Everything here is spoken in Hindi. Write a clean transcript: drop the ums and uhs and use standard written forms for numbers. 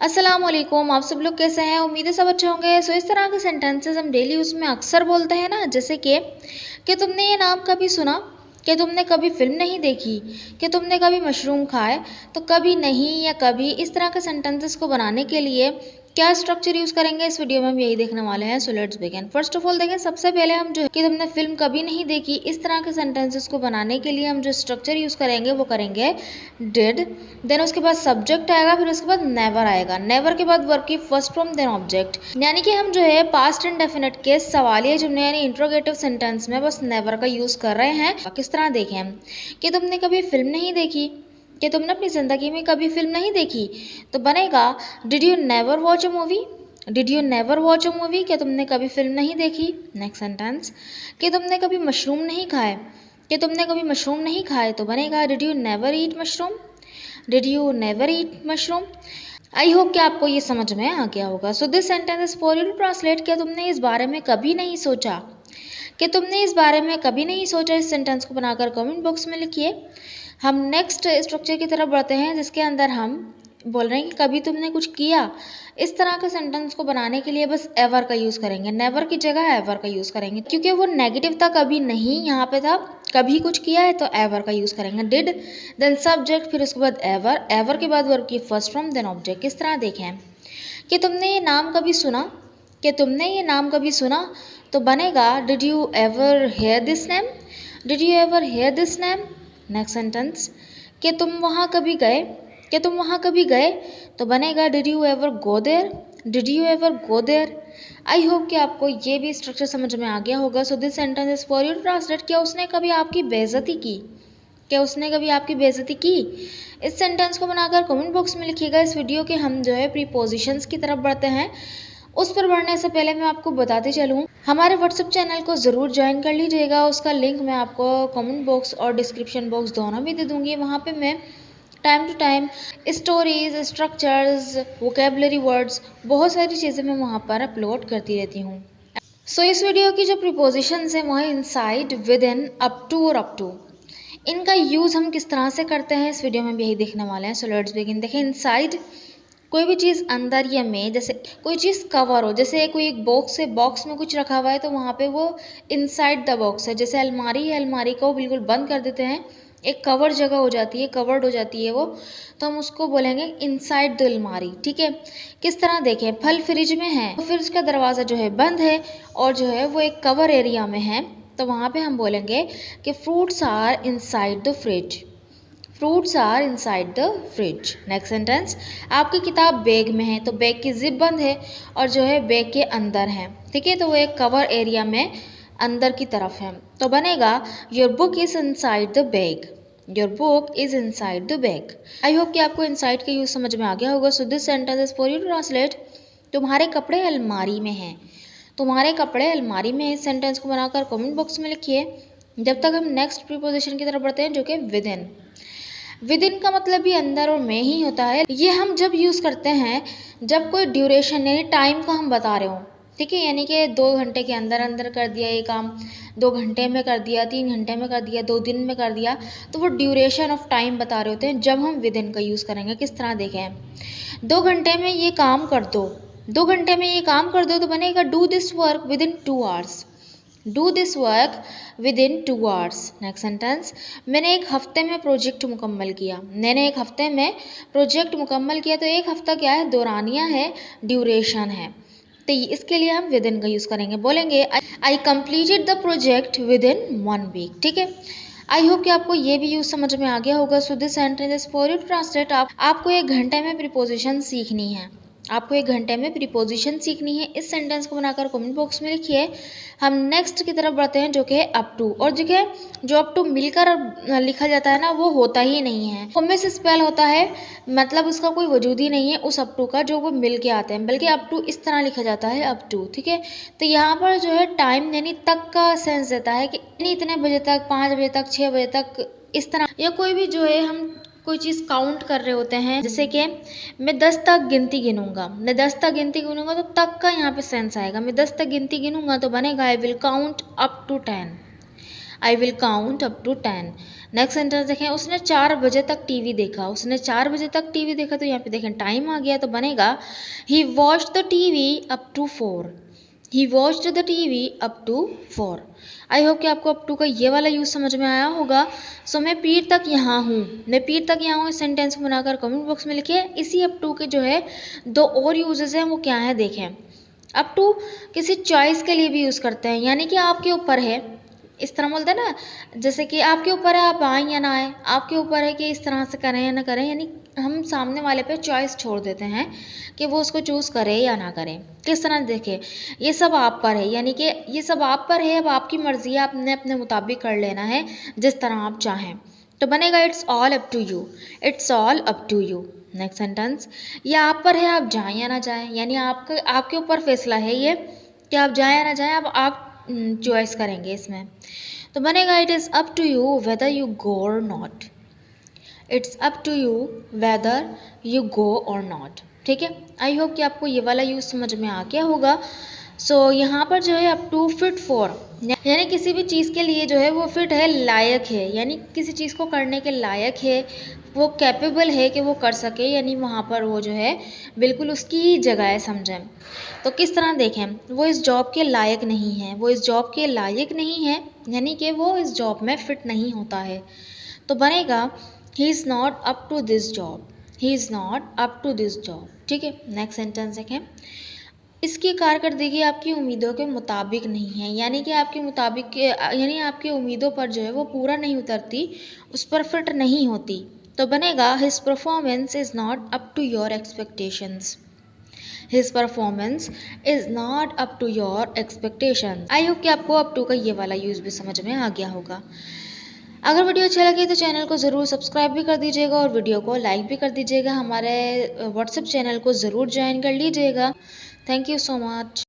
अस्सलाम वालेकुम। आप सब लोग कैसे हैं? उम्मीद है सब अच्छे होंगे। इस तरह के सेंटेंसेस हम डेली उसमें अक्सर बोलते हैं ना, जैसे कि तुमने ये नाम कभी सुना, कि तुमने कभी फिल्म नहीं देखी, कि तुमने कभी मशरूम खाए। तो कभी नहीं या कभी, इस तरह के सेंटेंसेस को बनाने के लिए क्या स्ट्रक्चर यूज़ करेंगे इस वीडियो में हम यही देखने वाले हैं। So let's begin. First of all देखें, सबसे पहले हम जो है कि तुमने फिल्म कभी नहीं देखी, इस तरह के सेंटेंसेस को बनाने के लिए हम जो स्ट्रक्चर यूज़ करेंगे वो करेंगे डिड। देन उसके बाद सब्जेक्ट आएगा, फिर उसके बाद नेवर आएगा। नेवर के बाद वर्ब की फर्स्ट फॉर्म देन ऑब्जेक्ट। यानी कि हम जो है पास्ट इंडेफिनिट के सवालिया जुमले यानी इंट्रोगेटिव सेंटेंस में बस नेवर का यूज़ कर रहे हैं। किस तरह देखें हम कि तुमने कभी फिल्म नहीं देखी, कि तुमने अपनी ज़िंदगी में कभी फिल्म नहीं देखी, तो बनेगा did you never watch a movie. Did you never watch a movie, क्या तुमने कभी फिल्म नहीं देखी। नेक्स्ट सेंटेंस, कि तुमने कभी मशरूम नहीं खाए, कि तुमने कभी मशरूम नहीं खाए, तो बनेगा did you never eat mushroom. Did you never eat mushroom. I hope कि आपको ये समझ में आ गया होगा। So this sentence is for you to translate. क्या तुमने इस बारे में कभी नहीं सोचा, कि तुमने इस बारे में कभी नहीं सोचा। इस सेंटेंस को बनाकर कमेंट बॉक्स में लिखिए। हम नेक्स्ट स्ट्रक्चर की तरफ बढ़ते हैं, जिसके अंदर हम बोल रहे हैं कि कभी तुमने कुछ किया। इस तरह के सेंटेंस को बनाने के लिए बस एवर का यूज़ करेंगे, नेवर की जगह एवर का यूज़ करेंगे, क्योंकि वो नेगेटिव था, कभी नहीं यहाँ पे था, कभी कुछ किया है तो एवर का यूज़ करेंगे। डिड देन सब्जेक्ट, फिर उसके बाद एवर, एवर के बाद वर्ब की फर्स्ट फॉर्म देन ऑब्जेक्ट। किस तरह देखें कि तुमने ये नाम कभी सुना, कि तुमने ये नाम कभी सुना, तो बनेगा did you ever hear this name. Did you ever hear this name. Next sentence, कि तुम वहाँ कभी गए, कि तुम वहाँ कभी गए, तो बनेगा did you ever go there. Did you ever go there. I hope कि आपको ये भी स्ट्रक्चर समझ में आ गया होगा। So this sentence is for you to translate. क्या उसने कभी आपकी बेइज्जती की, क्या उसने कभी आपकी बेइज्जती की। इस सेंटेंस को बनाकर कमेंट बॉक्स में लिखिएगा। इस वीडियो के हम जो है प्रीपोजिशंस की तरफ बढ़ते हैं। उस पर बढ़ने से पहले मैं आपको बताते चलूँ, हमारे व्हाट्सएप चैनल को ज़रूर ज्वाइन कर लीजिएगा। उसका लिंक मैं आपको कमेंट बॉक्स और डिस्क्रिप्शन बॉक्स दोनों में दे दूँगी। वहाँ पे मैं time to time stories, structures, vocabulary words, बहुत सारी चीज़ें मैं वहाँ पर अपलोड करती रहती हूँ। सो इस वीडियो की जो प्रीपोजिशंस हैं वो है inside, within, up to और अप टू। इनका यूज़ हम किस तरह से करते हैं इस वीडियो में भी यही देखने वाले हैं। So let's begin. देखें, इनसाइड कोई भी चीज़ अंदर या में, जैसे कोई चीज़ कवर हो, जैसे कोई एक बॉक्स है, बॉक्स में कुछ रखा हुआ है तो वहाँ पे वो इनसाइड द बॉक्स है। जैसे अलमारी है, अलमारी को बिल्कुल बंद कर देते हैं, एक कवर जगह हो जाती है, कवर्ड हो जाती है वो, तो हम उसको बोलेंगे इनसाइड द अलमारी। ठीक है। किस तरह देखें, फल फ्रिज में है तो फ्रिज का दरवाज़ा जो है बंद है और जो है वो एक कवर एरिया में है, तो वहाँ पे हम बोलेंगे कि fruits are inside the fridge. Fruits are inside the fridge. Next sentence, आपकी किताब बैग में है तो बैग की जिप बंद है और जो है बैग के अंदर है। ठीक है, तो वो एक कवर एरिया में अंदर की तरफ है, तो बनेगा your book is inside the bag. Your book is inside the bag. I hope कि आपको इनसाइड का यूज समझ में आ गया होगा। So this sentence is for you to translate. तुम्हारे कपड़े अलमारी में हैं, तुम्हारे कपड़े अलमारी में। इस सेंटेंस को बनाकर कमेंट बॉक्स में लिखिए। जब तक हम नेक्स्ट प्रीपोजिशन की तरफ बढ़ते हैं, जो कि विद इन। विद इन का मतलब भी अंदर और में ही होता है। ये हम जब यूज़ करते हैं जब कोई ड्यूरेशन यानी टाइम का हम बता रहे हो। ठीक है, यानी कि 2 घंटे के अंदर अंदर कर दिया ये काम, 2 घंटे में कर दिया, 3 घंटे में कर दिया, 2 दिन में कर दिया, तो वो ड्यूरेशन ऑफ टाइम बता रहे होते हैं जब हम विद इन का यूज़ करेंगे। किस तरह देखें, 2 घंटे में ये काम कर दो, 2 घंटे में ये काम कर दो, तो बनेगा do this work with in 2 hours. Do this work with in 2 hours. Next sentence, मैंने एक हफ्ते में प्रोजेक्ट मुकम्मल किया। मैंने एक हफ्ते में प्रोजेक्ट मुकम्मल किया, तो एक हफ्ता क्या है, दौरानिया है, ड्यूरेशन है, तो इसके लिए हम विद इन का यूज़ करेंगे। बोलेंगे I completed the project within 1 week. ठीक है। आई होप कि आपको ये भी यूज़ समझ में आ गया होगा। So this sentence is for you to translate. आपको 1 घंटे में प्रीपोजिशन सीखनी है, आपको 1 घंटे में प्रीपोजिशन सीखनी है। इस सेंटेंस को बनाकर कमेंट बॉक्स में लिखिए। हम नेक्स्ट की तरफ बढ़ते हैं, जो कि है अप टू। और जो अप टू मिलकर लिखा जाता है ना, वो होता ही नहीं है, वो मिस स्पेल होता है, मतलब उसका कोई वजूद ही नहीं है उस अप टू का जो वो मिल के आते हैं, बल्कि अप टू इस तरह लिखा जाता है, अप टू। ठीक है, तो यहाँ पर जो है टाइम यानी तक का सेंस देता है कि इतने बजे तक, 5 बजे तक, 6 बजे तक, इस तरह। या कोई भी जो है हम कोई चीज़ काउंट कर रहे होते हैं, जैसे कि मैं 10 तक गिनती गिनूंगा, मैं 10 तक गिनती गिनूंगा, तो तक का यहाँ पे सेंस आएगा। मैं 10 तक गिनती गिनूंगा तो बनेगा I will count up to 10। I will count up to 10। Next sentence देखें, उसने 4 बजे तक टीवी देखा। उसने 4 बजे तक टीवी देखा, तो यहाँ पे देखें टाइम आ गया, तो बनेगा he watched the TV up to 4। He watched the TV up to 4। I hope कि आपको अप टू का ये वाला यूज़ समझ में आया होगा। सो मैं पीर तक यहाँ हूँ। मैं पीर तक यहाँ हूँ इस सेंटेंस को बनाकर कमेंट बॉक्स में लिखिए। इसी अप टू के जो है 2 और यूजेस हैं, वो क्या है देखें। अप टू किसी चॉइस के लिए भी यूज़ करते हैं, यानी कि आपके ऊपर है, इस तरह बोलते हैं ना, जैसे कि आपके ऊपर है आप आएँ या ना आएँ, आपके ऊपर है कि इस तरह से करें या ना करें, यानी हम सामने वाले पे चॉइस छोड़ देते हैं कि वो उसको चूज़ करे या ना करें। किस तरह देखें, ये सब आप पर है, यानी कि ये सब आप पर है, अब आपकी मर्ज़ी है, आपने अपने मुताबिक कर लेना है जिस तरह आप चाहें। तो बनेगा it's all up to you. It's all up to you. Next sentence, ये आप पर है, आप जाएं या ना जाएं, यानी आपके ऊपर फैसला है ये कि आप जाएं या ना जाएं, अब आप चॉइस करेंगे इसमें। तो बनेगा it is up to you whether you go or not. It's up to you whether you go or not. ठीक है, आई होप कि आपको ये वाला यूज़ समझ में आ गया होगा। सो यहाँ पर जो है अप टू फिट फॉर, यानी किसी भी चीज़ के लिए जो है वो फिट है, लायक है, यानी किसी चीज़ को करने के लायक है, वो कैपेबल है कि वो कर सके, यानी वहाँ पर वो जो है बिल्कुल उसकी ही जगह है, समझें। तो किस तरह देखें, वो इस जॉब के लायक नहीं है। वो इस जॉब के लायक नहीं है, यानी कि वो इस जॉब में फिट नहीं होता है। तो बनेगा he is not up to this job. He is not up to this job. ठीक है, नेक्स्ट सेंटेंस देखें, इसकी कारकर्दगी आपकी उम्मीदों के मुताबिक नहीं है, यानी कि आपके मुताबिक के यानी आपकी उम्मीदों पर जो है वो पूरा नहीं उतरती, उस पर फिट नहीं होती। तो बनेगा his performance is not up to your expectations. His performance is not up to your expectations. I hope कि आपको अप टू का ये वाला यूज़ भी समझ में आ गया होगा। अगर वीडियो अच्छा लगे तो चैनल को ज़रूर सब्सक्राइब भी कर दीजिएगा और वीडियो को लाइक भी कर दीजिएगा। हमारे व्हाट्सएप चैनल को ज़रूर ज्वाइन कर लीजिएगा। Thank you so much.